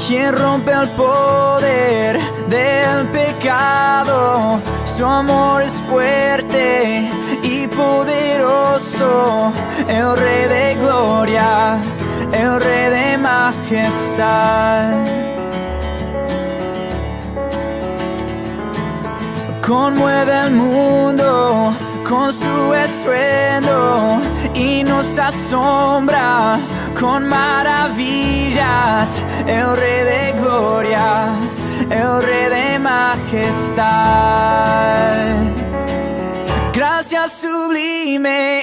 quien rompe el poder del pecado. Su amor es fuerte y poderoso, el Rey de gloria, el Rey de majestad. Conmueve el mundo con su estruendo y nos asombra con maravillas, el Rey de gloria, el Rey de majestad. Gracias sublime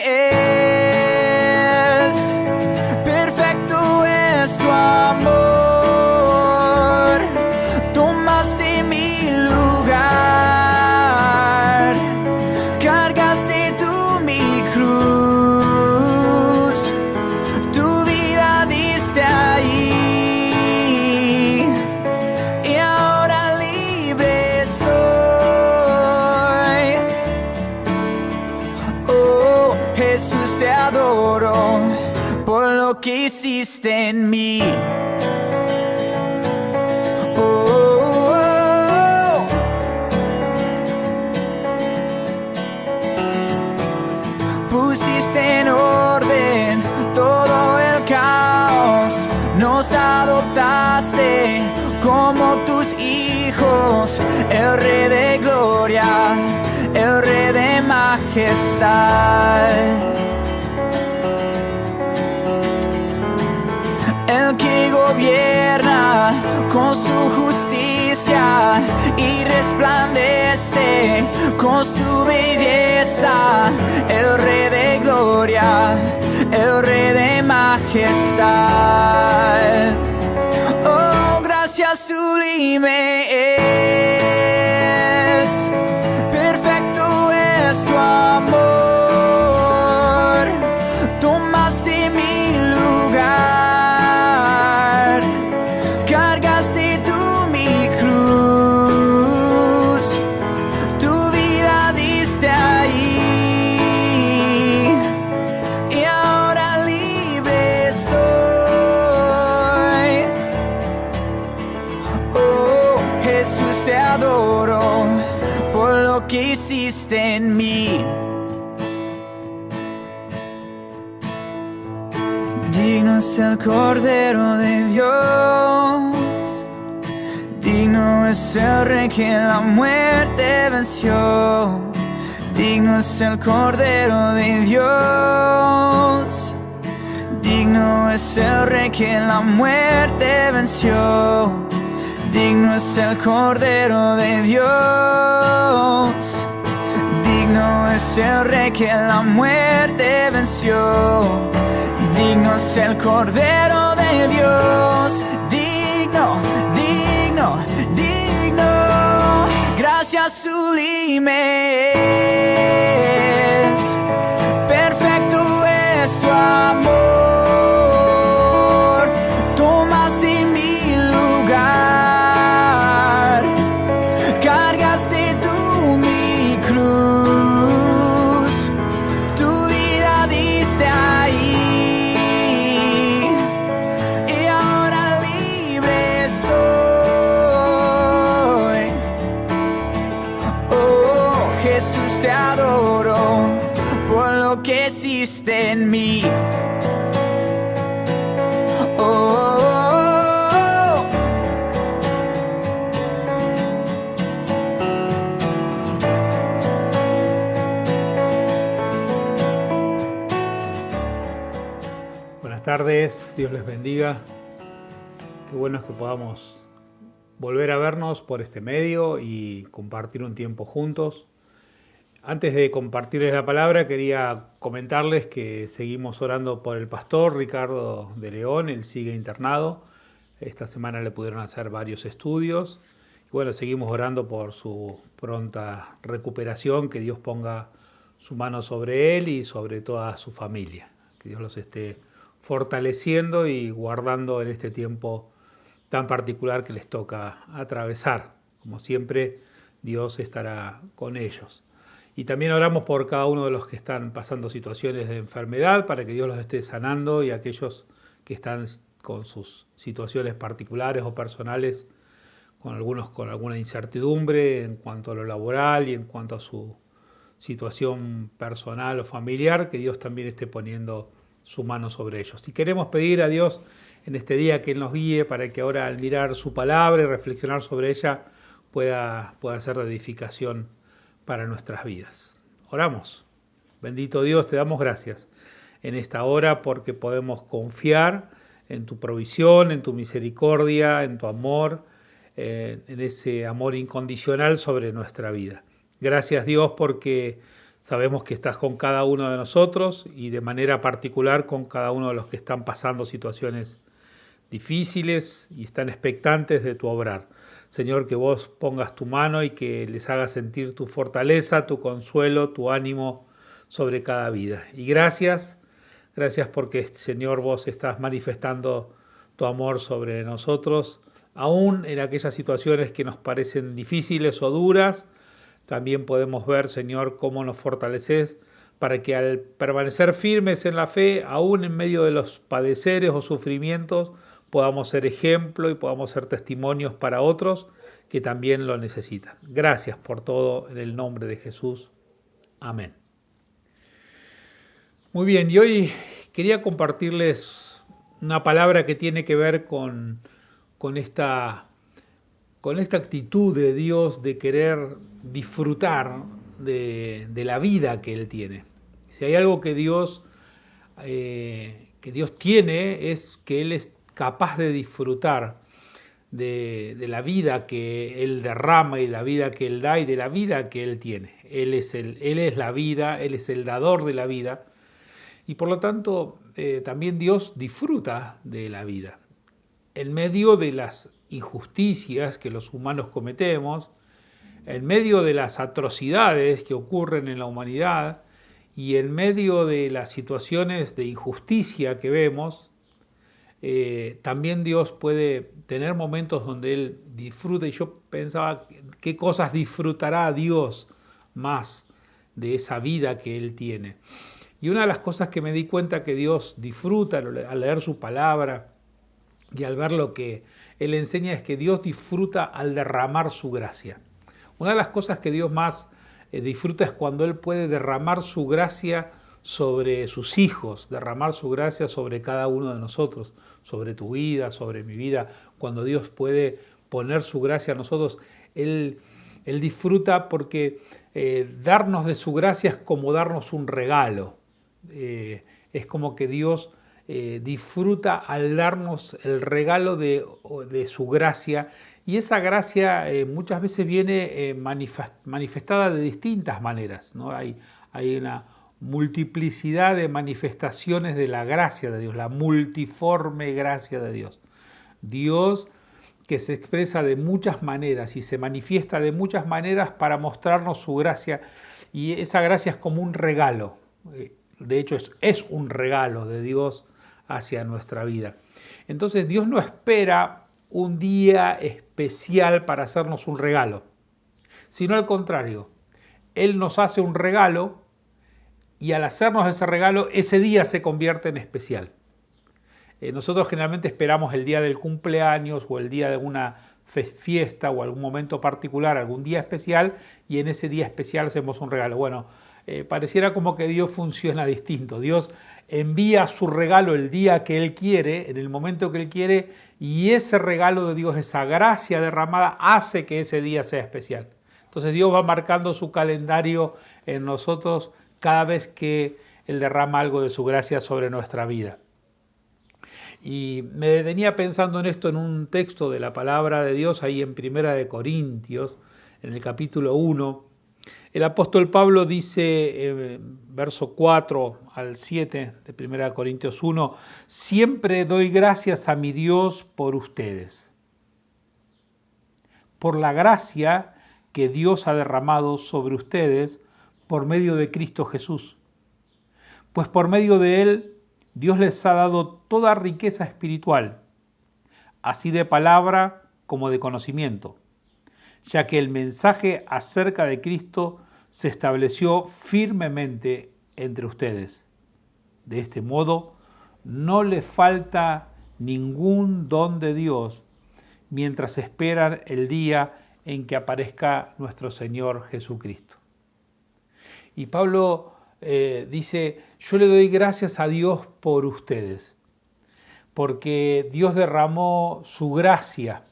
es, perfecto es tu amor. Tomaste mi lugar, cargaste tú mi cruz, tu vida diste ahí, y ahora libre soy. Oh, Jesús, te adoro por lo que hiciste en mí. Pusiste en orden todo el caos, nos adoptaste como tus hijos, el Rey de gloria, el Rey de majestad. El que gobierna con su justicia y resplandece con su belleza, el Rey de gloria, el Rey de majestad. Oh, gracias sublime es, perfecto es tu amor. Tomaste mi lugar, cargaste tú mi cruz, tu vida diste ahí, y ahora libre soy. Oh, Jesús, te adoro por lo que hiciste en mí. Digno es el Cordero de Dios, digno es el Rey que la muerte venció. Digno es el Cordero de Dios, digno es el Rey que la muerte venció. Digno es el Cordero de Dios, digno es el Rey que la muerte venció. Digno es el Cordero de Dios, digno, digno, digno. Gracias sublime es, perfecto es tu amor. Tomaste mi lugar, cargaste tú mi cruz, tu vida diste ahí, y ahora libre soy. Oh, Jesús, te adoro por lo que hiciste en mí. Oh, buenas tardes, Dios les bendiga. Qué bueno es que podamos volver a vernos por este medio y compartir un tiempo juntos. Antes de compartirles la palabra, quería comentarles que seguimos orando por el pastor Ricardo de León. Él sigue internado. Esta semana le pudieron hacer varios estudios. Y bueno, seguimos orando por su pronta recuperación, que Dios ponga su mano sobre él y sobre toda su familia. Que Dios los esté fortaleciendo y guardando en este tiempo tan particular que les toca atravesar. Como siempre, Dios estará con ellos. Y también oramos por cada uno de los que están pasando situaciones de enfermedad, para que Dios los esté sanando, y aquellos que están con sus situaciones particulares o personales, con algunos con alguna incertidumbre en cuanto a lo laboral y en cuanto a su situación personal o familiar, que Dios también esté poniendo su mano sobre ellos. Y queremos pedir a Dios en este día que Él nos guíe para que ahora al mirar su palabra y reflexionar sobre ella pueda ser de edificación para nuestras vidas. Oramos. Bendito Dios, te damos gracias en esta hora porque podemos confiar en tu provisión, en tu misericordia, en tu amor, en ese amor incondicional sobre nuestra vida. Gracias Dios porque sabemos que estás con cada uno de nosotros y de manera particular con cada uno de los que están pasando situaciones difíciles y están expectantes de tu obrar. Señor, que vos pongas tu mano y que les hagas sentir tu fortaleza, tu consuelo, tu ánimo sobre cada vida. Y gracias porque, Señor, vos estás manifestando tu amor sobre nosotros, aún en aquellas situaciones que nos parecen difíciles o duras. También podemos ver, Señor, cómo nos fortaleces para que al permanecer firmes en la fe, aún en medio de los padeceres o sufrimientos, podamos ser ejemplo y podamos ser testimonios para otros que también lo necesitan. Gracias por todo en el nombre de Jesús. Amén. Muy bien, y hoy quería compartirles una palabra que tiene que ver con esta actitud de Dios de querer disfrutar de la vida que Él tiene. Si hay algo que Dios tiene es que Él es capaz de disfrutar de la vida que Él derrama y la vida que Él da y de la vida que Él tiene. Él es la vida, Él es el dador de la vida y por lo tanto también Dios disfruta de la vida. En medio de las injusticias que los humanos cometemos, en medio de las atrocidades que ocurren en la humanidad y en medio de las situaciones de injusticia que vemos, también Dios puede tener momentos donde Él disfruta, y yo pensaba qué cosas disfrutará Dios más de esa vida que Él tiene. Y una de las cosas que me di cuenta que Dios disfruta al leer su palabra y al ver lo que Él enseña es que Dios disfruta al derramar su gracia. Una de las cosas que Dios más disfruta es cuando Él puede derramar su gracia sobre sus hijos, derramar su gracia sobre cada uno de nosotros, sobre tu vida, sobre mi vida. Cuando Dios puede poner su gracia a nosotros, Él disfruta porque darnos de su gracia es como darnos un regalo. Es como que Dios disfruta al darnos el regalo de su gracia, y esa gracia muchas veces viene manifestada de distintas maneras, ¿no? Hay una multiplicidad de manifestaciones de la gracia de Dios, la multiforme gracia de Dios. Dios que se expresa de muchas maneras y se manifiesta de muchas maneras para mostrarnos su gracia, y esa gracia es como un regalo. De hecho es un regalo de Dios hacia nuestra vida. Entonces Dios no espera un día especial para hacernos un regalo, sino al contrario, Él nos hace un regalo y al hacernos ese regalo, ese día se convierte en especial. Nosotros generalmente esperamos el día del cumpleaños o el día de una fiesta o algún momento particular, algún día especial, y en ese día especial hacemos un regalo. Bueno, pareciera como que Dios funciona distinto. Dios envía su regalo el día que Él quiere, en el momento que Él quiere, y ese regalo de Dios, esa gracia derramada, hace que ese día sea especial. Entonces Dios va marcando su calendario en nosotros cada vez que Él derrama algo de su gracia sobre nuestra vida. Y me detenía pensando en esto en un texto de la palabra de Dios ahí en Primera de Corintios, en el capítulo 1. El apóstol Pablo dice, verso 4 al 7 de Primera de Corintios 1, siempre doy gracias a mi Dios por ustedes, por la gracia que Dios ha derramado sobre ustedes por medio de Cristo Jesús. Pues por medio de Él, Dios les ha dado toda riqueza espiritual, así de palabra como de conocimiento, ya que el mensaje acerca de Cristo se estableció firmemente entre ustedes. De este modo, no les falta ningún don de Dios mientras esperan el día en que aparezca nuestro Señor Jesucristo. Y Pablo dice, yo le doy gracias a Dios por ustedes, porque Dios derramó su gracia,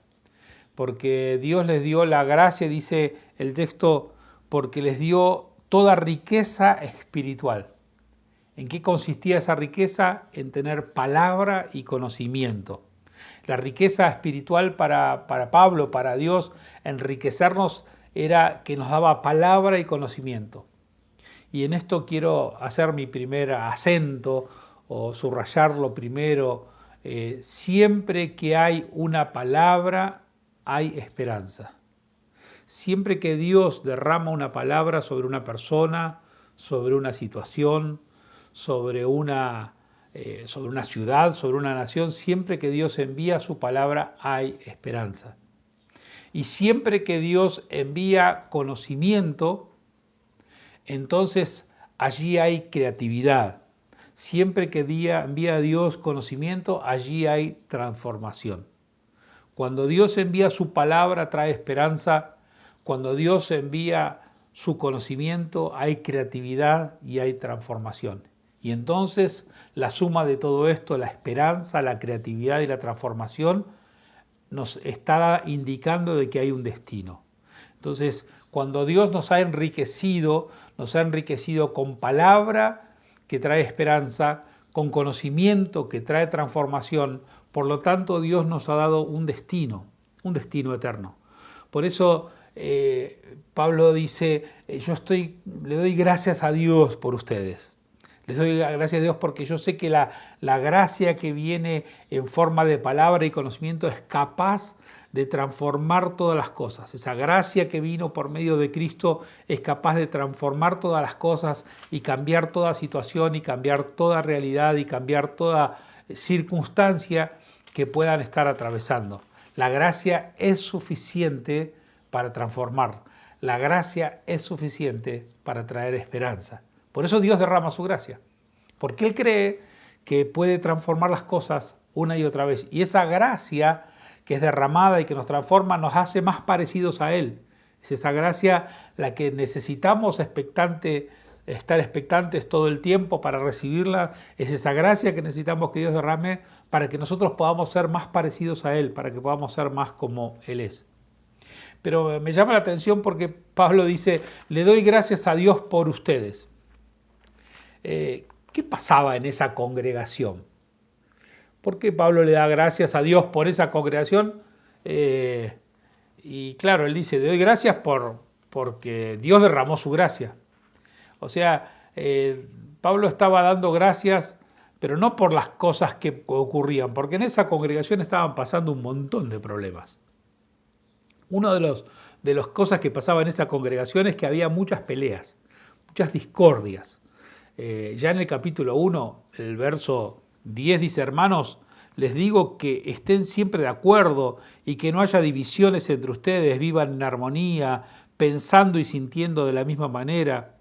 porque Dios les dio la gracia, dice el texto, porque les dio toda riqueza espiritual. ¿En qué consistía esa riqueza? En tener palabra y conocimiento. La riqueza espiritual para Pablo, para Dios, enriquecernos era que nos daba palabra y conocimiento. Y en esto quiero hacer mi primer acento o subrayarlo primero. Siempre que hay una palabra, hay esperanza. Siempre que Dios derrama una palabra sobre una persona, sobre una situación, sobre una ciudad, sobre una nación, siempre que Dios envía su palabra hay esperanza. Y siempre que Dios envía conocimiento, entonces allí hay creatividad. Siempre que envía a Dios conocimiento, allí hay transformación. Cuando Dios envía su palabra trae esperanza. Cuando Dios envía su conocimiento hay creatividad y hay transformación. Y entonces la suma de todo esto, la esperanza, la creatividad y la transformación, nos está indicando de que hay un destino. Entonces, cuando Dios nos ha enriquecido con palabra que trae esperanza, con conocimiento que trae transformación, por lo tanto Dios nos ha dado un destino eterno. Por eso Pablo dice, le doy gracias a Dios por ustedes. Les doy gracias a Dios porque yo sé que la gracia que viene en forma de palabra y conocimiento es capaz de transformar todas las cosas. Esa gracia que vino por medio de Cristo es capaz de transformar todas las cosas y cambiar toda situación y cambiar toda realidad y cambiar toda circunstancia que puedan estar atravesando. La gracia es suficiente para transformar. La gracia es suficiente para traer esperanza. Por eso Dios derrama su gracia, porque Él cree que puede transformar las cosas una y otra vez. Y esa gracia que es derramada y que nos transforma nos hace más parecidos a Él. Es esa gracia la que necesitamos estar expectantes todo el tiempo para recibirla. Es esa gracia que necesitamos que Dios derrame para que nosotros podamos ser más parecidos a Él, para que podamos ser más como Él es. Pero me llama la atención porque Pablo dice, le doy gracias a Dios por ustedes. ¿Qué pasaba en esa congregación? ¿Por qué Pablo le da gracias a Dios por esa congregación? Y claro, él dice, le doy gracias porque Dios derramó su gracia. O sea, Pablo estaba dando gracias, pero no por las cosas que ocurrían, porque en esa congregación estaban pasando un montón de problemas. Una de las cosas que pasaba en esa congregación es que había muchas peleas, muchas discordias. Ya en el capítulo 1, el verso 10 dice, hermanos, les digo que estén siempre de acuerdo y que no haya divisiones entre ustedes, vivan en armonía, pensando y sintiendo de la misma manera.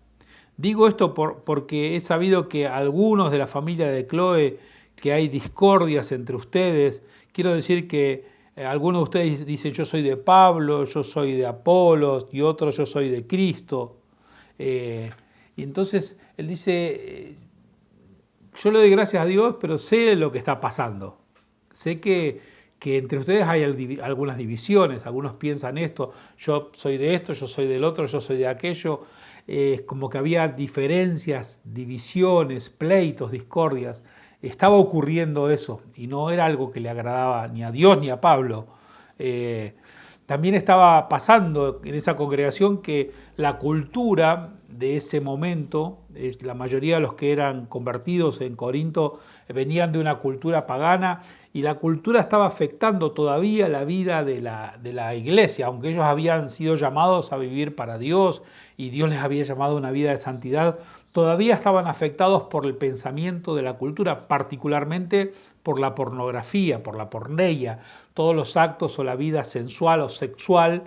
Digo esto porque he sabido que algunos de la familia de Cloé, que hay discordias entre ustedes. Quiero decir que algunos de ustedes dicen yo soy de Pablo, yo soy de Apolos y otros yo soy de Cristo. Y entonces él dice, yo le doy gracias a Dios, pero sé lo que está pasando. Sé que entre ustedes hay algunas divisiones, algunos piensan esto, yo soy de esto, yo soy del otro, yo soy de aquello. Como que había diferencias, divisiones, pleitos, discordias. Estaba ocurriendo eso y no era algo que le agradaba ni a Dios ni a Pablo. También estaba pasando en esa congregación que la cultura de ese momento, la mayoría de los que eran convertidos en Corinto venían de una cultura pagana y la cultura estaba afectando todavía la vida de la iglesia, aunque ellos habían sido llamados a vivir para Dios y Dios les había llamado a una vida de santidad, todavía estaban afectados por el pensamiento de la cultura, particularmente por la pornografía, por la porneia, todos los actos o la vida sensual o sexual,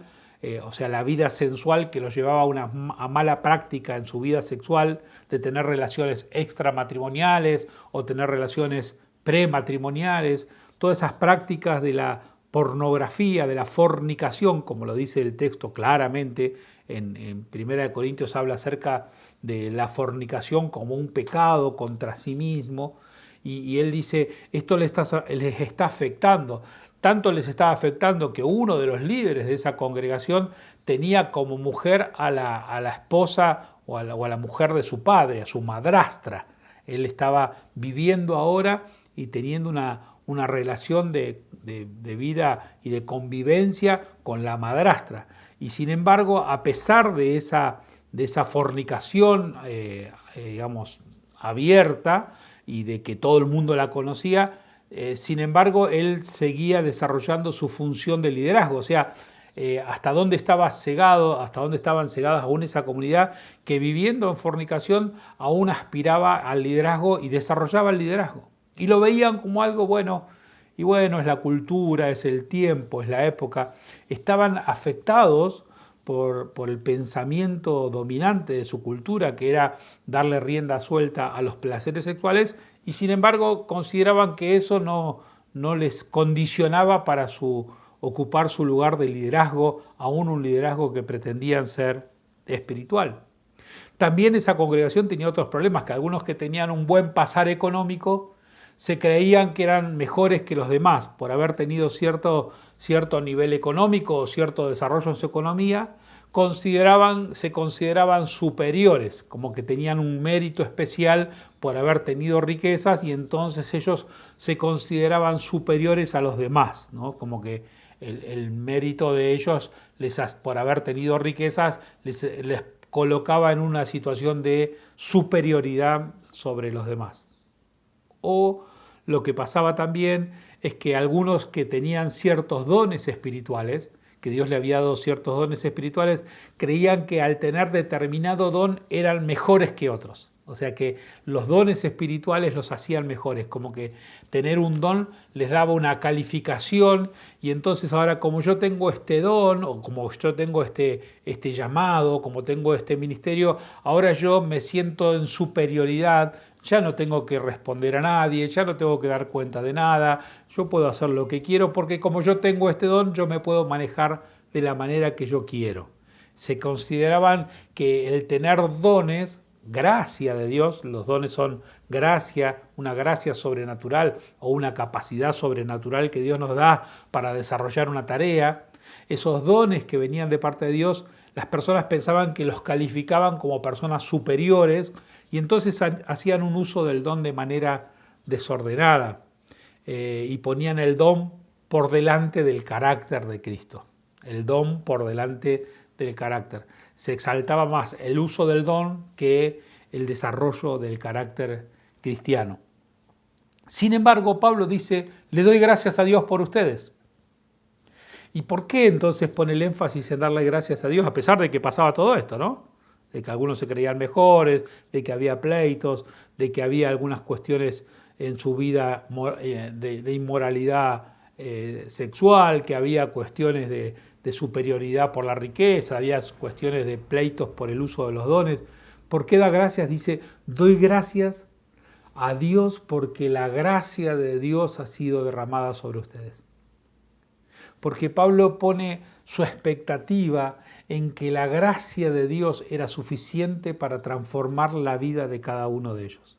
o sea, la vida sensual que los llevaba a una mala práctica en su vida sexual, de tener relaciones extramatrimoniales o tener relaciones prematrimoniales. todas esas prácticas de la pornografía, de la fornicación, como lo dice el texto claramente, en 1 Corintios habla acerca de la fornicación como un pecado contra sí mismo, y él dice, esto les está afectando, tanto les estaba afectando que uno de los líderes de esa congregación tenía como mujer a la esposa o a la mujer de su padre, a su madrastra. Él estaba viviendo ahora y teniendo una relación de vida y de convivencia con la madrastra. Y sin embargo, a pesar de esa fornicación, digamos, abierta y de que todo el mundo la conocía, sin embargo, él seguía desarrollando su función de liderazgo. O sea, hasta dónde estaba cegado, hasta dónde estaban cegadas aún esa comunidad que viviendo en fornicación aún aspiraba al liderazgo y desarrollaba el liderazgo. Y lo veían como algo bueno, y bueno, es la cultura, es el tiempo, es la época. Estaban afectados por el pensamiento dominante de su cultura, que era darle rienda suelta a los placeres sexuales, y sin embargo consideraban que eso no les condicionaba para ocupar su lugar de liderazgo, aún un liderazgo que pretendían ser espiritual. También esa congregación tenía otros problemas, que algunos que tenían un buen pasar económico se creían que eran mejores que los demás por haber tenido cierto nivel económico o cierto desarrollo en su economía, se consideraban superiores, como que tenían un mérito especial por haber tenido riquezas y entonces ellos se consideraban superiores a los demás, ¿no? Como que el mérito de ellos por haber tenido riquezas les colocaba en una situación de superioridad sobre los demás. O lo que pasaba también es que algunos que tenían ciertos dones espirituales, que Dios le había dado ciertos dones espirituales, creían que al tener determinado don eran mejores que otros. O sea que los dones espirituales los hacían mejores, como que tener un don les daba una calificación y entonces ahora como yo tengo este don o como yo tengo este llamado, como tengo este ministerio, ahora yo me siento en superioridad, ya no tengo que responder a nadie, ya no tengo que dar cuenta de nada, yo puedo hacer lo que quiero porque como yo tengo este don, yo me puedo manejar de la manera que yo quiero. Se consideraban que el tener dones, gracia de Dios, los dones son gracia, una gracia sobrenatural o una capacidad sobrenatural que Dios nos da para desarrollar una tarea, esos dones que venían de parte de Dios, las personas pensaban que los calificaban como personas superiores y entonces hacían un uso del don de manera desordenada y ponían el don por delante del carácter de Cristo. El don por delante del carácter. Se exaltaba más el uso del don que el desarrollo del carácter cristiano. Sin embargo, Pablo dice, le doy gracias a Dios por ustedes. ¿Y por qué entonces pone el énfasis en darle gracias a Dios a pesar de que pasaba todo esto, ¿no? De que algunos se creían mejores, de que había pleitos, de que había algunas cuestiones en su vida de inmoralidad sexual, que había cuestiones de superioridad por la riqueza, había cuestiones de pleitos por el uso de los dones. ¿Por qué da gracias? Dice, doy gracias a Dios porque la gracia de Dios ha sido derramada sobre ustedes. Porque Pablo pone su expectativa en que la gracia de Dios era suficiente para transformar la vida de cada uno de ellos.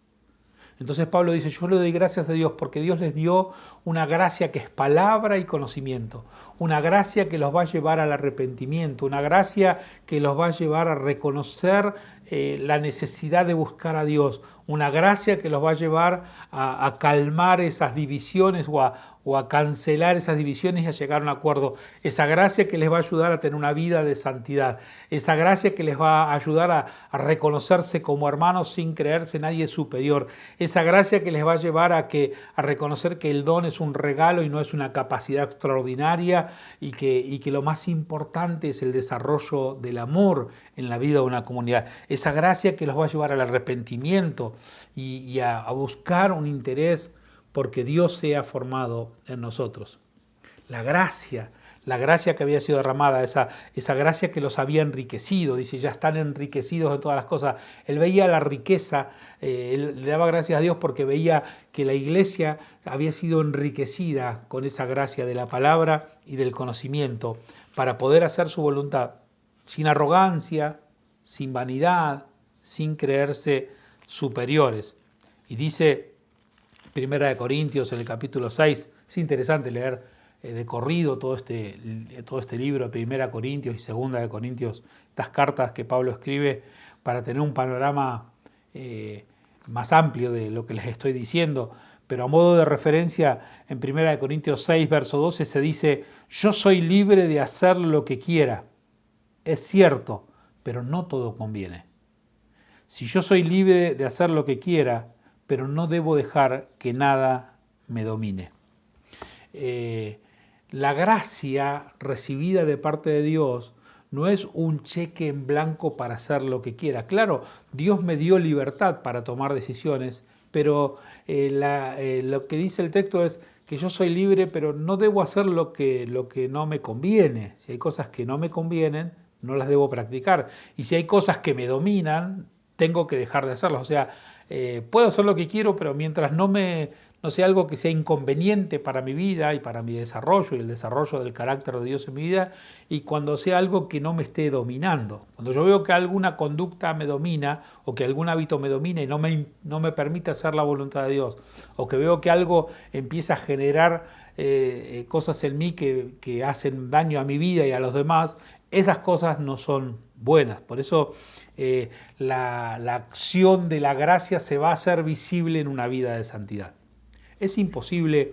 Entonces Pablo dice, yo le doy gracias a Dios porque Dios les dio una gracia que es palabra y conocimiento, una gracia que los va a llevar al arrepentimiento, una gracia que los va a llevar a reconocer la necesidad de buscar a Dios, una gracia que los va a llevar a calmar esas divisiones o a cancelar esas divisiones y a llegar a un acuerdo. Esa gracia que les va a ayudar a tener una vida de santidad. Esa gracia que les va a ayudar a reconocerse como hermanos sin creerse nadie superior. Esa gracia que les va a llevar a reconocer que el don es un regalo y no es una capacidad extraordinaria y que lo más importante es el desarrollo del amor en la vida de una comunidad. Esa gracia que los va a llevar al arrepentimiento y a buscar un interés porque Dios sea formado en nosotros. La gracia la gracia que había sido derramada, esa gracia que los había enriquecido, dice, ya están enriquecidos de todas las cosas. Él veía la riqueza, él le daba gracias a Dios porque veía que la iglesia había sido enriquecida con esa gracia de la palabra y del conocimiento para poder hacer su voluntad, sin arrogancia, sin vanidad, sin creerse superiores. Y dice Primera de Corintios en el capítulo 6, es interesante leer de corrido todo este libro, Primera de Corintios y Segunda de Corintios, estas cartas que Pablo escribe para tener un panorama más amplio de lo que les estoy diciendo. Pero a modo de referencia, en Primera de Corintios 6, verso 12, se dice, yo soy libre de hacer lo que quiera. Es cierto, pero no todo conviene. Si yo soy libre de hacer lo que quiera, pero no debo dejar que nada me domine. La gracia recibida de parte de Dios no es un cheque en blanco para hacer lo que quiera. Claro, Dios me dio libertad para tomar decisiones, pero lo que dice el texto es que yo soy libre, pero no debo hacer lo que no me conviene. Si hay cosas que no me convienen, no las debo practicar. Y si hay cosas que me dominan, tengo que dejar de hacerlas. O sea, puedo hacer lo que quiero, pero mientras no sea algo que sea inconveniente para mi vida y para mi desarrollo y el desarrollo del carácter de Dios en mi vida, y cuando sea algo que no me esté dominando. Cuando yo veo que alguna conducta me domina o que algún hábito me domina y no me permite hacer la voluntad de Dios, o que veo que algo empieza a generar cosas en mí que hacen daño a mi vida y a los demás, esas cosas no son buenas. Por eso la acción de la gracia se va a hacer visible en una vida de santidad. Es imposible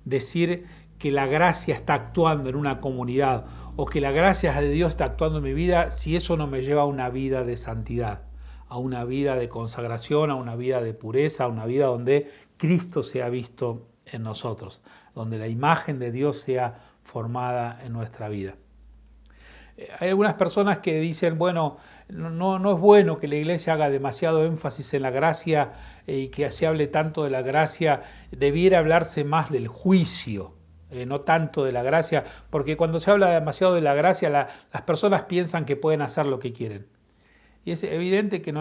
decir que la gracia está actuando en una comunidad o que la gracia de Dios está actuando en mi vida si eso no me lleva a una vida de santidad, a una vida de consagración, a una vida de pureza, a una vida donde Cristo sea visto en nosotros, donde la imagen de Dios sea formada en nuestra vida. Hay algunas personas que dicen, bueno, no es bueno que la iglesia haga demasiado énfasis en la gracia y que se hable tanto de la gracia, debiera hablarse más del juicio, no tanto de la gracia, porque cuando se habla demasiado de la gracia, las personas piensan que pueden hacer lo que quieren. Y es evidente que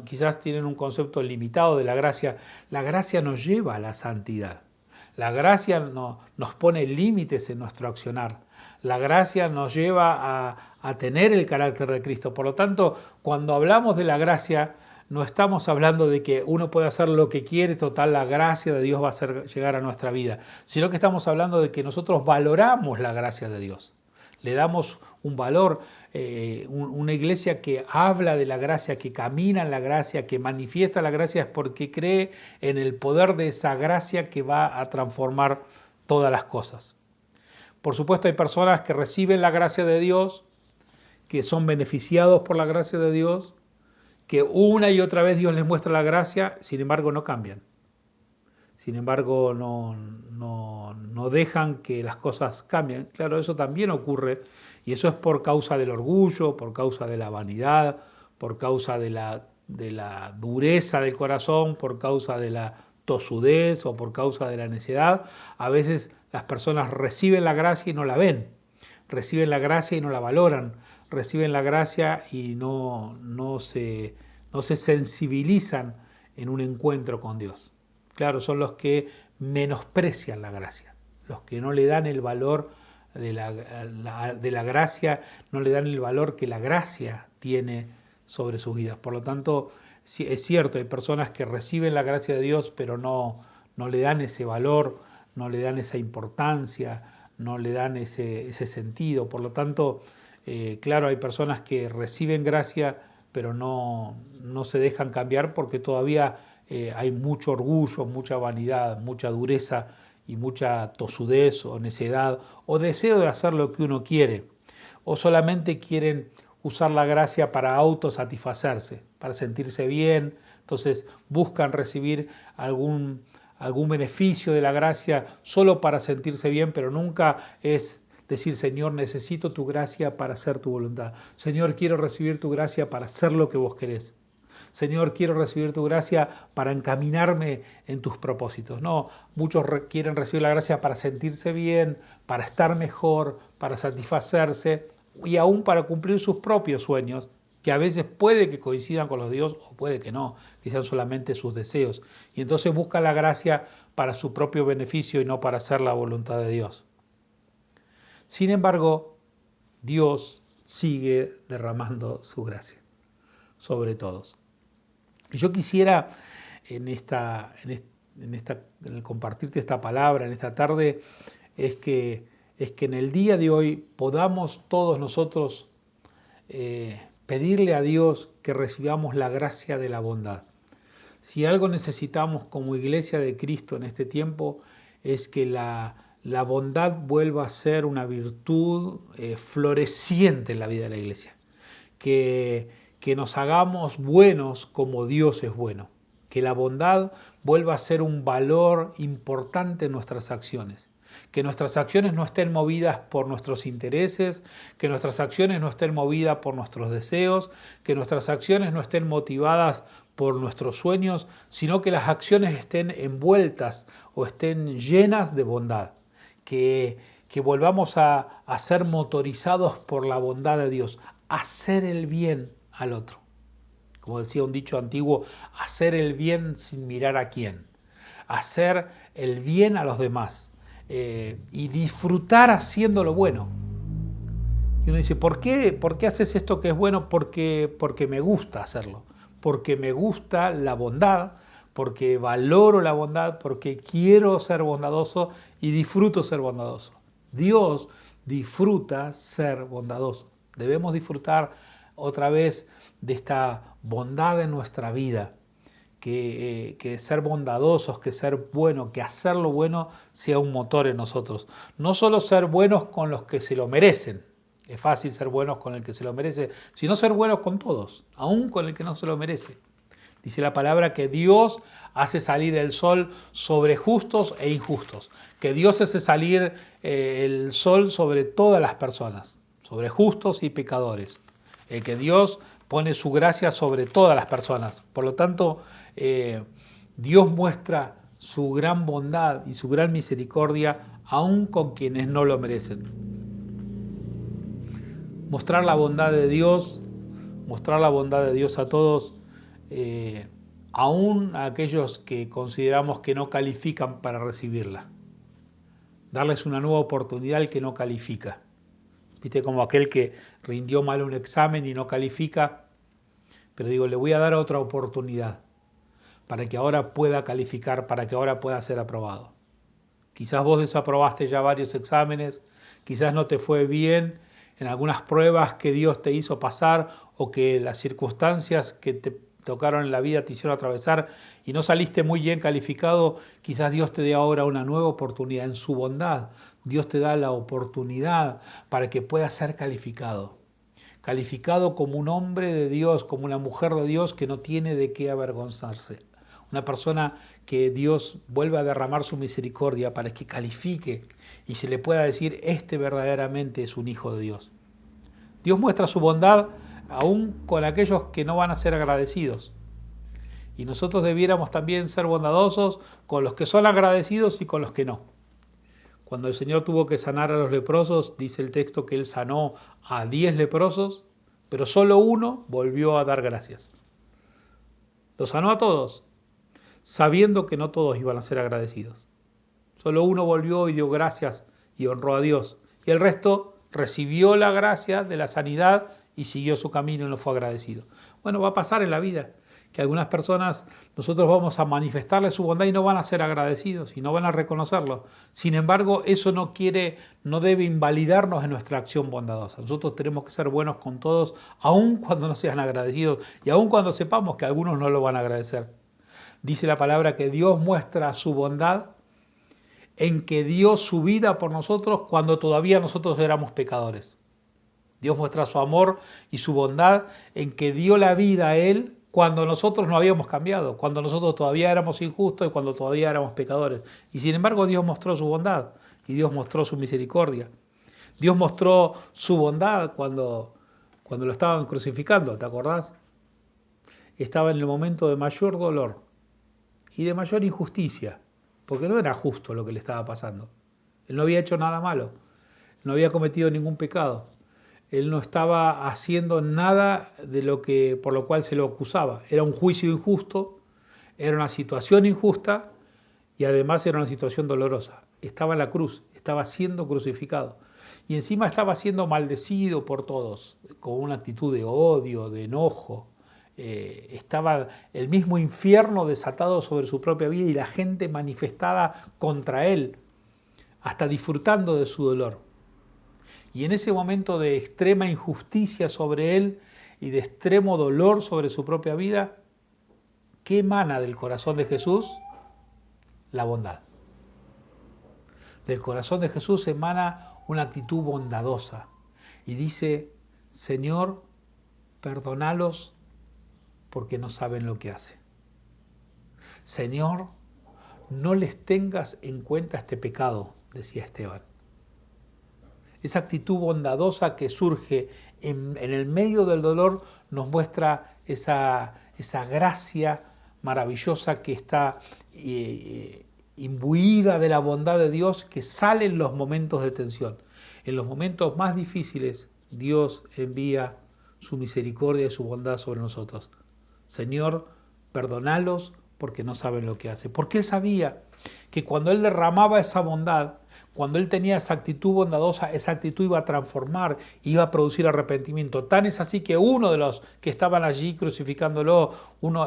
quizás tienen un concepto limitado de la gracia. La gracia nos lleva a la santidad. La gracia nos pone límites en nuestro accionar. La gracia nos lleva a tener el carácter de Cristo. Por lo tanto, cuando hablamos de la gracia, no estamos hablando de que uno puede hacer lo que quiere, total, la gracia de Dios va a hacer llegar a nuestra vida, sino que estamos hablando de que nosotros valoramos la gracia de Dios. Le damos un valor, una iglesia que habla de la gracia, que camina en la gracia, que manifiesta la gracia, es porque cree en el poder de esa gracia que va a transformar todas las cosas. Por supuesto, hay personas que reciben la gracia de Dios, que son beneficiados por la gracia de Dios, que una y otra vez Dios les muestra la gracia, sin embargo no cambian. Sin embargo no dejan que las cosas cambien. Claro, eso también ocurre y eso es por causa del orgullo, por causa de la vanidad, por causa de la dureza del corazón, por causa de la tosudez o por causa de la necedad. A veces las personas reciben la gracia y no la ven, reciben la gracia y no la valoran, reciben la gracia y no se sensibilizan en un encuentro con Dios. Claro, son los que menosprecian la gracia, los que no le dan el valor de la gracia, no le dan el valor que la gracia tiene sobre sus vidas. Por lo tanto, es cierto, hay personas que reciben la gracia de Dios, pero no le dan ese valor, no le dan esa importancia, no le dan ese sentido. Por lo tanto, claro, hay personas que reciben gracia, pero no se dejan cambiar porque todavía hay mucho orgullo, mucha vanidad, mucha dureza y mucha tosudez o necedad o deseo de hacer lo que uno quiere. O solamente quieren usar la gracia para autosatisfacerse, para sentirse bien. Entonces buscan recibir algún beneficio de la gracia solo para sentirse bien, pero nunca es decir, Señor, necesito tu gracia para hacer tu voluntad. Señor, quiero recibir tu gracia para hacer lo que vos querés. Señor, quiero recibir tu gracia para encaminarme en tus propósitos. No, muchos quieren recibir la gracia para sentirse bien, para estar mejor, para satisfacerse y aún para cumplir sus propios sueños, que a veces puede que coincidan con los de Dios o puede que no, que sean solamente sus deseos. Y entonces busca la gracia para su propio beneficio y no para hacer la voluntad de Dios. Sin embargo, Dios sigue derramando su gracia sobre todos. Y yo quisiera en el compartirte esta palabra en esta tarde es que en el día de hoy podamos todos nosotros pedirle a Dios que recibamos la gracia de la bondad. Si algo necesitamos como iglesia de Cristo en este tiempo es que la bondad vuelva a ser una virtud floreciente en la vida de la iglesia. Que nos hagamos buenos como Dios es bueno. Que la bondad vuelva a ser un valor importante en nuestras acciones. Que nuestras acciones no estén movidas por nuestros intereses, que nuestras acciones no estén movidas por nuestros deseos, que nuestras acciones no estén motivadas por nuestros sueños, sino que las acciones estén envueltas o estén llenas de bondad. Que volvamos a ser motorizados por la bondad de Dios, hacer el bien al otro. Como decía un dicho antiguo, hacer el bien sin mirar a quién. Hacer el bien a los demás. Y disfrutar haciendo lo bueno. Y uno dice, ¿por qué haces esto que es bueno? Porque me gusta hacerlo. Porque me gusta la bondad, porque valoro la bondad, porque quiero ser bondadoso y disfruto ser bondadoso. Dios disfruta ser bondadoso. Debemos disfrutar otra vez de esta bondad en nuestra vida. Que ser bondadosos, que ser bueno, que hacer lo bueno sea un motor en nosotros. No solo ser buenos con los que se lo merecen, es fácil ser buenos con el que se lo merece, sino ser buenos con todos, aún con el que no se lo merece. Dice la palabra que Dios hace salir el sol sobre justos e injustos, que Dios hace salir el sol sobre todas las personas, sobre justos y pecadores, que Dios pone su gracia sobre todas las personas. Por lo tanto, Dios muestra su gran bondad y su gran misericordia aún con quienes no lo merecen. Mostrar la bondad de Dios a todos, aún a aquellos que consideramos que no califican para recibirla. Darles una nueva oportunidad al que no califica. Viste, como aquel que rindió mal un examen y no califica, pero digo, le voy a dar otra oportunidad para que ahora pueda calificar, para que ahora pueda ser aprobado. Quizás vos desaprobaste ya varios exámenes, quizás no te fue bien en algunas pruebas que Dios te hizo pasar o que las circunstancias que te tocaron en la vida te hicieron atravesar y no saliste muy bien calificado. Quizás Dios te dé ahora una nueva oportunidad en su bondad. Dios te da la oportunidad para que puedas ser calificado. Calificado como un hombre de Dios, como una mujer de Dios que no tiene de qué avergonzarse. Una persona que Dios vuelve a derramar su misericordia para que califique y se le pueda decir, este verdaderamente es un hijo de Dios. Dios muestra su bondad aún con aquellos que no van a ser agradecidos. Y nosotros debiéramos también ser bondadosos con los que son agradecidos y con los que no. Cuando el Señor tuvo que sanar a los leprosos, dice el texto que Él sanó a 10 leprosos, pero solo uno volvió a dar gracias. Los sanó a todos, sabiendo que no todos iban a ser agradecidos. Solo uno volvió y dio gracias y honró a Dios. Y el resto recibió la gracia de la sanidad y siguió su camino y no fue agradecido. Bueno, va a pasar en la vida que algunas personas nosotros vamos a manifestarles su bondad y no van a ser agradecidos y no van a reconocerlo. Sin embargo, eso no debe invalidarnos en nuestra acción bondadosa. Nosotros tenemos que ser buenos con todos, aun cuando no sean agradecidos y aun cuando sepamos que algunos no lo van a agradecer. Dice la palabra que Dios muestra su bondad en que dio su vida por nosotros cuando todavía nosotros éramos pecadores. Dios muestra su amor y su bondad en que dio la vida a Él cuando nosotros no habíamos cambiado, cuando nosotros todavía éramos injustos y cuando todavía éramos pecadores. Y sin embargo Dios mostró su bondad y Dios mostró su misericordia. Dios mostró su bondad cuando lo estaban crucificando, ¿te acordás? estaba en el momento de mayor dolor y de mayor injusticia, porque no era justo lo que le estaba pasando. Él no había hecho nada malo, no había cometido ningún pecado. Él no estaba haciendo nada de lo que por lo cual se lo acusaba. Era un juicio injusto, era una situación injusta y además era una situación dolorosa. Estaba en la cruz, estaba siendo crucificado y encima estaba siendo maldecido por todos, con una actitud de odio, de enojo. Estaba el mismo infierno desatado sobre su propia vida y la gente manifestada contra él, hasta disfrutando de su dolor. Y en ese momento de extrema injusticia sobre él y de extremo dolor sobre su propia vida, ¿qué emana del corazón de Jesús? La bondad. Del corazón de Jesús emana una actitud bondadosa y dice: Señor, perdonalos porque no saben lo que hacen. Señor, no les tengas en cuenta este pecado, decía Esteban. Esa actitud bondadosa que surge en el medio del dolor nos muestra esa gracia maravillosa que está imbuida de la bondad de Dios, que sale en los momentos de tensión. En los momentos más difíciles, Dios envía su misericordia y su bondad sobre nosotros. Señor, perdonalos porque no saben lo que hacen. Porque Él sabía que cuando Él derramaba esa bondad, cuando Él tenía esa actitud bondadosa, esa actitud iba a transformar, iba a producir arrepentimiento. Tan es así que uno de los que estaban allí crucificándolo,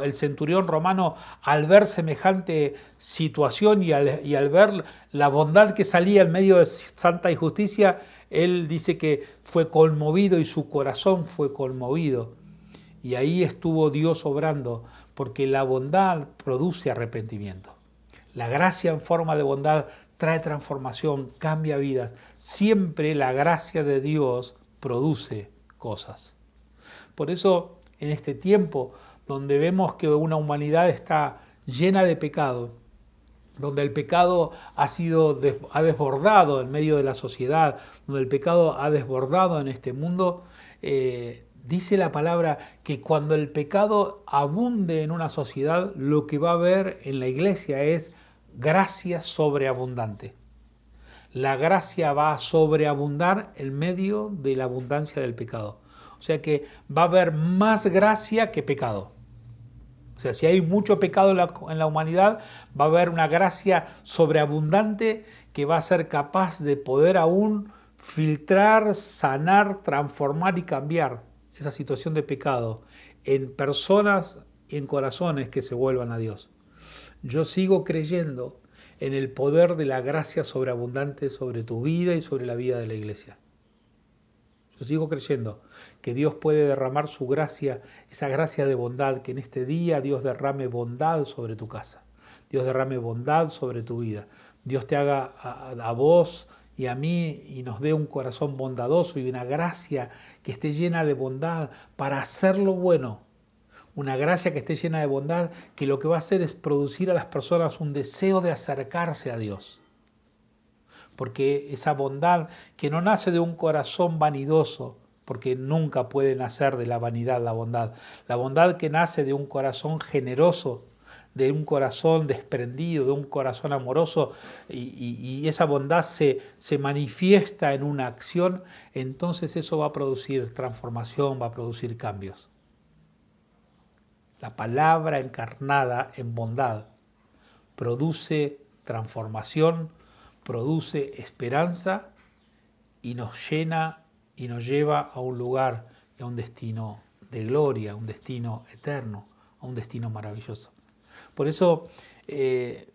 el centurión romano, al ver semejante situación y al ver la bondad que salía en medio de santa injusticia, él dice que fue conmovido y su corazón fue conmovido. Y ahí estuvo Dios obrando, porque la bondad produce arrepentimiento. La gracia en forma de bondad trae transformación, cambia vidas. Siempre la gracia de Dios produce cosas. Por eso, en este tiempo donde vemos que una humanidad está llena de pecado, donde el pecado ha desbordado en medio de la sociedad, donde el pecado ha desbordado en este mundo, dice la palabra que cuando el pecado abunde en una sociedad, lo que va a haber en la iglesia es gracia sobreabundante. La gracia va a sobreabundar en medio de la abundancia del pecado. O sea que va a haber más gracia que pecado. O sea, si hay mucho pecado en la humanidad, va a haber una gracia sobreabundante que va a ser capaz de poder aún filtrar, sanar, transformar y cambiar esa situación de pecado en personas y en corazones que se vuelvan a Dios. Yo sigo creyendo en el poder de la gracia sobreabundante sobre tu vida y sobre la vida de la iglesia. Yo sigo creyendo que Dios puede derramar su gracia, esa gracia de bondad, que en este día Dios derrame bondad sobre tu casa, Dios derrame bondad sobre tu vida, Dios te haga a vos y a mí y nos dé un corazón bondadoso y una gracia que esté llena de bondad para hacer lo bueno. Una gracia que esté llena de bondad que lo que va a hacer es producir a las personas un deseo de acercarse a Dios. Porque esa bondad que no nace de un corazón vanidoso, porque nunca puede nacer de la vanidad la bondad que nace de un corazón generoso, de un corazón desprendido, de un corazón amoroso, y esa bondad se manifiesta en una acción, entonces eso va a producir transformación, va a producir cambios. La palabra encarnada en bondad produce transformación, produce esperanza y nos llena y nos lleva a un lugar, a un destino de gloria, a un destino eterno, a un destino maravilloso. Por eso, en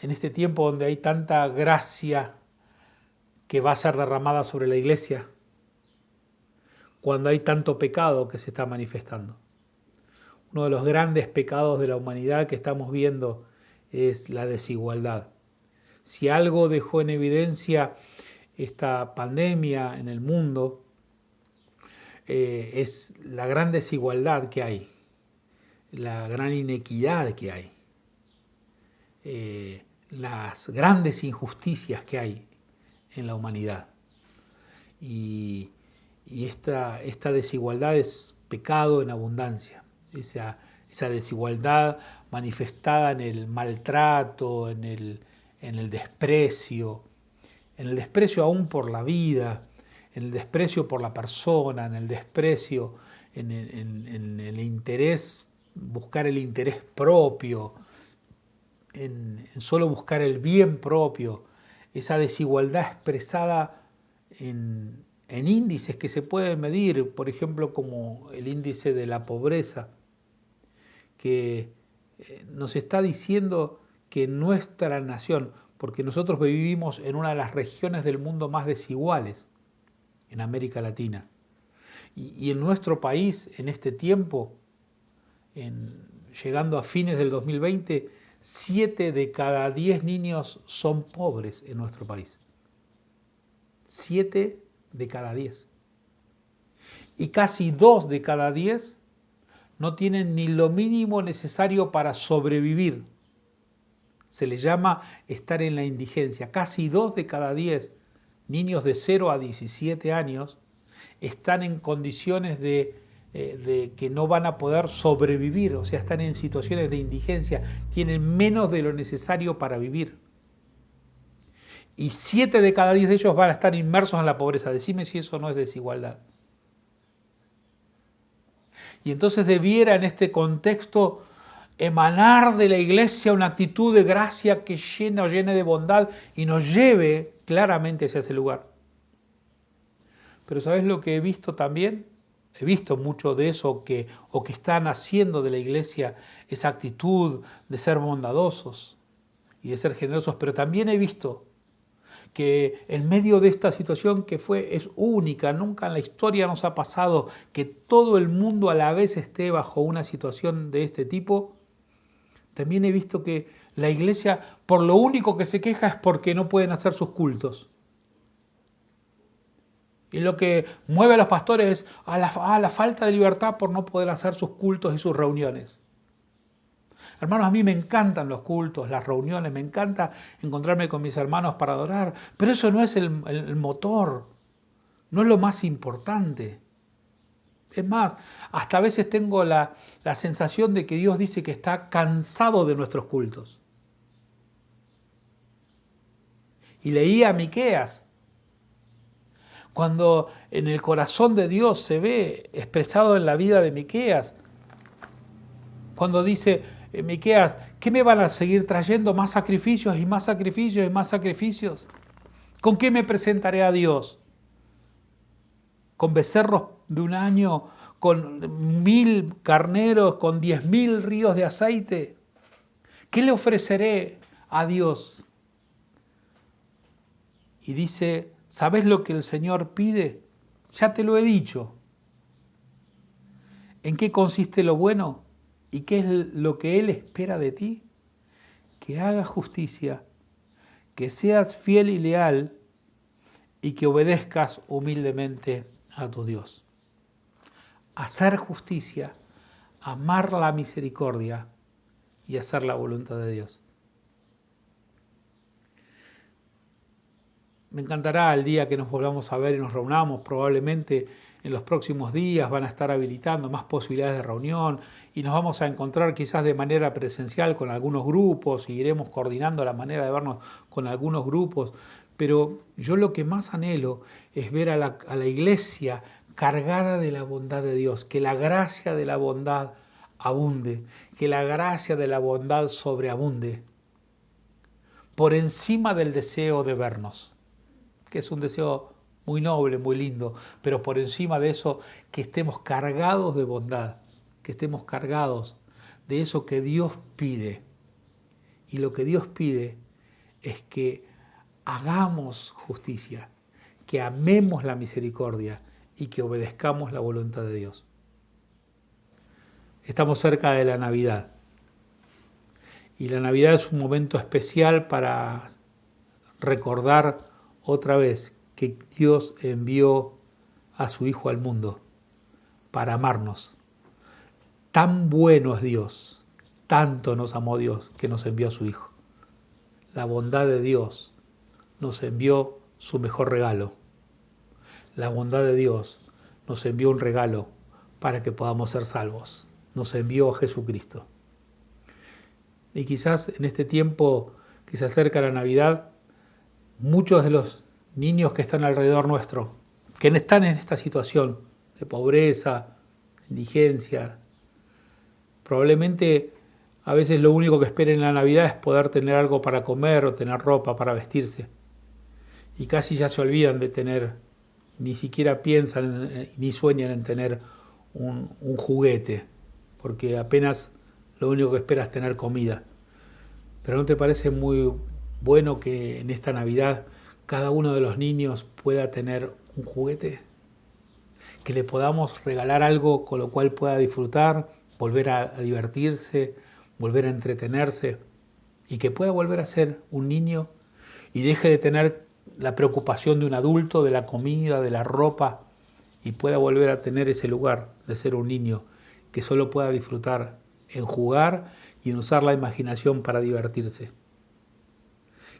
este tiempo donde hay tanta gracia que va a ser derramada sobre la iglesia, cuando hay tanto pecado que se está manifestando, uno de los grandes pecados de la humanidad que estamos viendo es la desigualdad. Si algo dejó en evidencia esta pandemia en el mundo, es la gran desigualdad que hay, la gran inequidad que hay, las grandes injusticias que hay en la humanidad. Y esta desigualdad es pecado en abundancia. esa desigualdad manifestada en el maltrato, en el desprecio, aún por la vida, en el desprecio por la persona, en el desprecio, en el interés, buscar el interés propio, en solo buscar el bien propio, esa desigualdad expresada en índices que se pueden medir, por ejemplo, como el índice de la pobreza, que nos está diciendo que nuestra nación, porque nosotros vivimos en una de las regiones del mundo más desiguales, en América Latina, y en nuestro país, en este tiempo, llegando a fines del 2020, 7 de cada 10 niños son pobres en nuestro país. 7 de cada 10. Y casi 2 de cada 10 no tienen ni lo mínimo necesario para sobrevivir. Se le llama estar en la indigencia. Casi 2 de cada 10 niños de 0 a 17 años están en condiciones de que no van a poder sobrevivir, o sea, están en situaciones de indigencia, tienen menos de lo necesario para vivir. Y 7 de cada 10 de ellos van a estar inmersos en la pobreza. Decime si eso no es desigualdad. Y entonces debiera en este contexto emanar de la iglesia una actitud de gracia que llene de bondad y nos lleve claramente hacia ese lugar. Pero ¿sabes lo que he visto también? He visto mucho de eso que están haciendo de la iglesia esa actitud de ser bondadosos y de ser generosos, pero también he visto que en medio de esta situación que es única, nunca en la historia nos ha pasado que todo el mundo a la vez esté bajo una situación de este tipo, también he visto que la iglesia por lo único que se queja es porque no pueden hacer sus cultos. Y lo que mueve a los pastores es a la falta de libertad por no poder hacer sus cultos y sus reuniones. Hermanos, a mí me encantan los cultos, las reuniones, me encanta encontrarme con mis hermanos para adorar, pero eso no es el motor, no es lo más importante. Es más, hasta a veces tengo la sensación de que Dios dice que está cansado de nuestros cultos. Y leía a Miqueas, cuando en el corazón de Dios se ve expresado en la vida de Miqueas, cuando dice Miqueas, ¿qué me van a seguir trayendo? ¿Más sacrificios y más sacrificios y más sacrificios? ¿Con qué me presentaré a Dios? ¿Con becerros de un año? ¿Con 1000 carneros? ¿Con 10.000 ríos de aceite? ¿Qué le ofreceré a Dios? Y dice, ¿sabes lo que el Señor pide? Ya te lo he dicho. ¿En qué consiste lo bueno? ¿Y qué es lo que Él espera de ti? Que hagas justicia, que seas fiel y leal y que obedezcas humildemente a tu Dios. Hacer justicia, amar la misericordia y hacer la voluntad de Dios. Me encantará el día que nos volvamos a ver y nos reunamos. Probablemente en los próximos días van a estar habilitando más posibilidades de reunión y nos vamos a encontrar quizás de manera presencial con algunos grupos y iremos coordinando la manera de vernos con algunos grupos. Pero yo lo que más anhelo es ver a la iglesia cargada de la bondad de Dios, que la gracia de la bondad abunde, que la gracia de la bondad sobreabunde, por encima del deseo de vernos, que es un deseo muy noble, muy lindo, pero por encima de eso, que estemos cargados de bondad, que estemos cargados de eso que Dios pide. Y lo que Dios pide es que hagamos justicia, que amemos la misericordia y que obedezcamos la voluntad de Dios. Estamos cerca de la Navidad. Y la Navidad es un momento especial para recordar otra vez que Dios envió a su Hijo al mundo para amarnos. Tan bueno es Dios, tanto nos amó Dios que nos envió a su Hijo. La bondad de Dios nos envió su mejor regalo. La bondad de Dios nos envió un regalo para que podamos ser salvos. nos envió a Jesucristo. Y quizás en este tiempo que se acerca la Navidad, muchos de los niños que están alrededor nuestro, que están en esta situación de pobreza, indigencia, probablemente a veces lo único que esperan en la Navidad es poder tener algo para comer o tener ropa para vestirse. Y casi ya se olvidan de tener, ni siquiera piensan ni sueñan en tener un juguete, porque apenas lo único que espera es tener comida. Pero ¿no te parece muy bueno que en esta Navidad cada uno de los niños pueda tener un juguete? Que le podamos regalar algo con lo cual pueda disfrutar, volver a divertirse, volver a entretenerse, y que pueda volver a ser un niño y deje de tener la preocupación de un adulto, de la comida, de la ropa, y pueda volver a tener ese lugar de ser un niño que solo pueda disfrutar en jugar y en usar la imaginación para divertirse.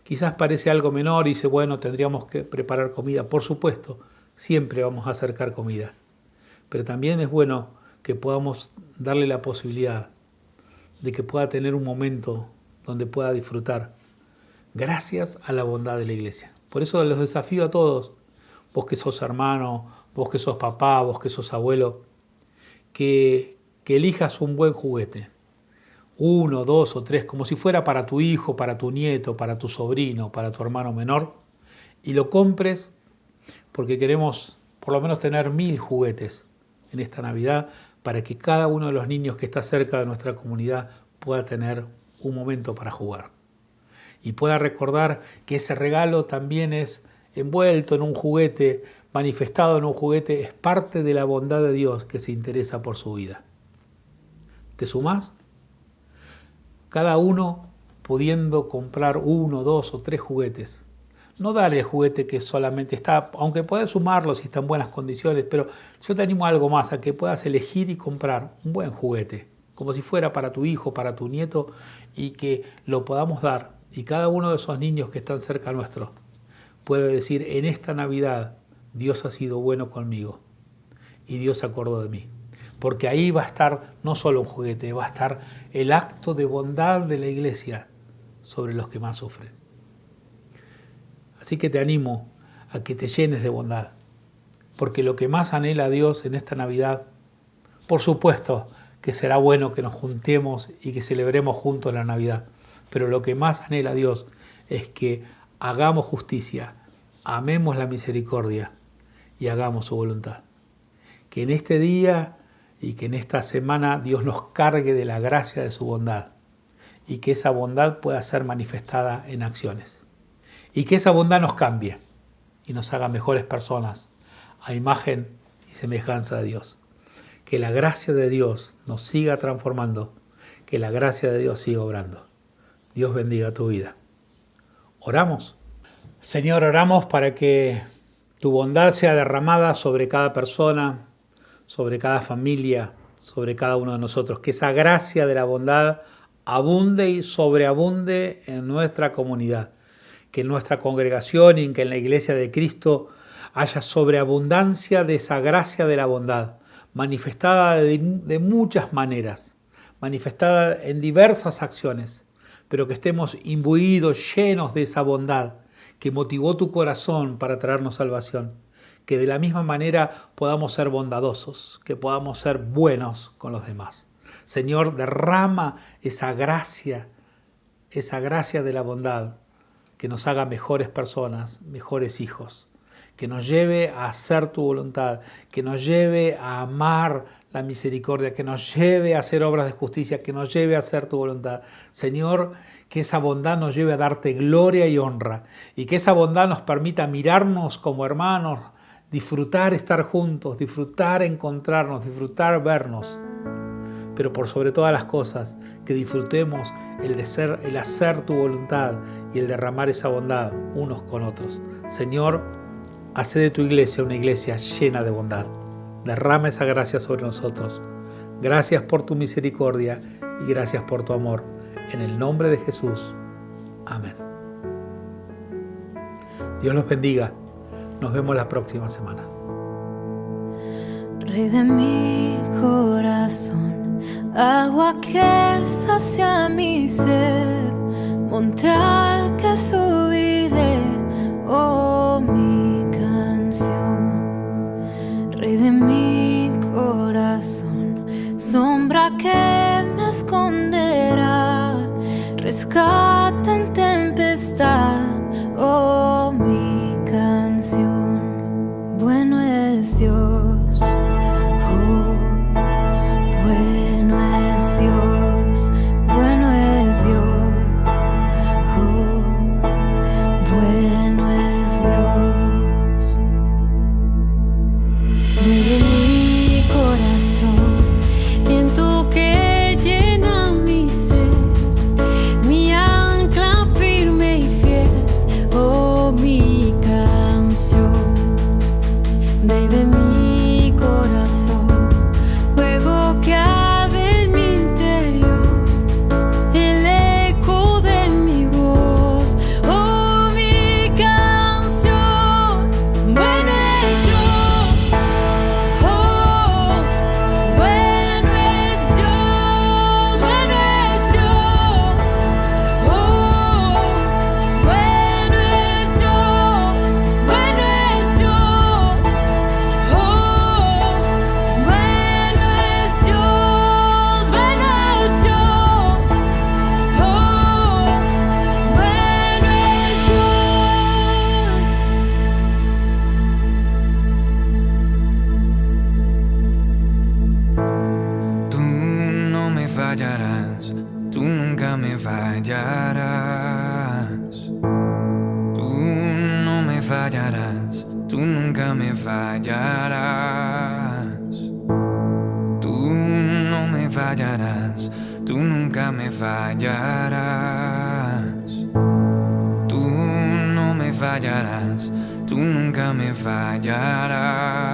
Quizás parece algo menor y dice, bueno, tendríamos que preparar comida. Por supuesto, siempre vamos a acercar comida. Pero también es bueno que podamos darle la posibilidad de que pueda tener un momento donde pueda disfrutar, gracias a la bondad de la iglesia. Por eso los desafío a todos, vos que sos hermano, vos que sos papá, vos que sos abuelo, que elijas un buen juguete. 1, 2 o 3, como si fuera para tu hijo, para tu nieto, para tu sobrino, para tu hermano menor, y lo compres porque queremos por lo menos tener 1000 juguetes en esta Navidad para que cada uno de los niños que está cerca de nuestra comunidad pueda tener un momento para jugar. Y pueda recordar que ese regalo también es envuelto en un juguete, manifestado en un juguete, es parte de la bondad de Dios que se interesa por su vida. ¿Te sumás? Cada uno pudiendo comprar 1, 2 o 3 juguetes. No darle el juguete que solamente está, aunque puedas sumarlo si está en buenas condiciones, pero yo te animo a algo más, a que puedas elegir y comprar un buen juguete, como si fuera para tu hijo, para tu nieto, y que lo podamos dar. Y cada uno de esos niños que están cerca nuestro puede decir, en esta Navidad Dios ha sido bueno conmigo y Dios se acordó de mí. Porque ahí va a estar no solo un juguete, va a estar el acto de bondad de la iglesia sobre los que más sufren. Así que te animo a que te llenes de bondad, porque lo que más anhela Dios en esta Navidad, por supuesto que será bueno que nos juntemos y que celebremos juntos la Navidad, pero lo que más anhela Dios es que hagamos justicia, amemos la misericordia y hagamos su voluntad. Que en este día y que en esta semana Dios nos cargue de la gracia de su bondad y que esa bondad pueda ser manifestada en acciones y que esa bondad nos cambie y nos haga mejores personas a imagen y semejanza de Dios. Que la gracia de Dios nos siga transformando, que la gracia de Dios siga obrando. Dios bendiga tu vida. Oramos. Señor, oramos para que tu bondad sea derramada sobre cada persona, sobre cada familia, sobre cada uno de nosotros. Que esa gracia de la bondad abunde y sobreabunde en nuestra comunidad. Que en nuestra congregación y que en la iglesia de Cristo haya sobreabundancia de esa gracia de la bondad, manifestada de muchas maneras, manifestada en diversas acciones, pero que estemos imbuidos, llenos de esa bondad que motivó tu corazón para traernos salvación. Que de la misma manera podamos ser bondadosos, que podamos ser buenos con los demás. Señor, derrama esa gracia de la bondad, que nos haga mejores personas, mejores hijos, que nos lleve a hacer tu voluntad, que nos lleve a amar la misericordia, que nos lleve a hacer obras de justicia, que nos lleve a hacer tu voluntad. Señor, que esa bondad nos lleve a darte gloria y honra, y que esa bondad nos permita mirarnos como hermanos, disfrutar estar juntos, disfrutar encontrarnos, disfrutar vernos, pero por sobre todas las cosas, que disfrutemos el hacer tu voluntad y el derramar esa bondad unos con otros. Señor, hace de tu iglesia una iglesia llena de bondad. Derrama esa gracia sobre nosotros. Gracias por tu misericordia y gracias por tu amor. En el nombre de Jesús. Amén. Dios los bendiga. Nos vemos la próxima semana. Rey de mi corazón, agua que sacia mi sed, monte al que subiré, oh mi canción, rey de mi corazón, sombra que me esconderá, rescata en tempestad, oh mi canción. Bueno es Dios, oh, bueno es Dios, bueno es Dios, oh, bueno es Dios. Desde mi corazón, viento que llena mi ser, mi ancla firme y fiel, oh mi canción. Desde mi corazón, fuego que arde en mi interior, el eco de mi voz, oh mi canción. Bueno es Dios, oh, bueno es Dios, bueno es Dios, oh, bueno es Dios, bueno es Dios. Oh, bueno es Dios, bueno es Dios. Oh, bueno es Dios. Tú no me fallarás, tú nunca me fallarás. Tú no me fallarás, tú nunca me fallarás. Tú no me fallarás, tú nunca me fallarás. Tú no me fallarás, tú nunca me fallarás.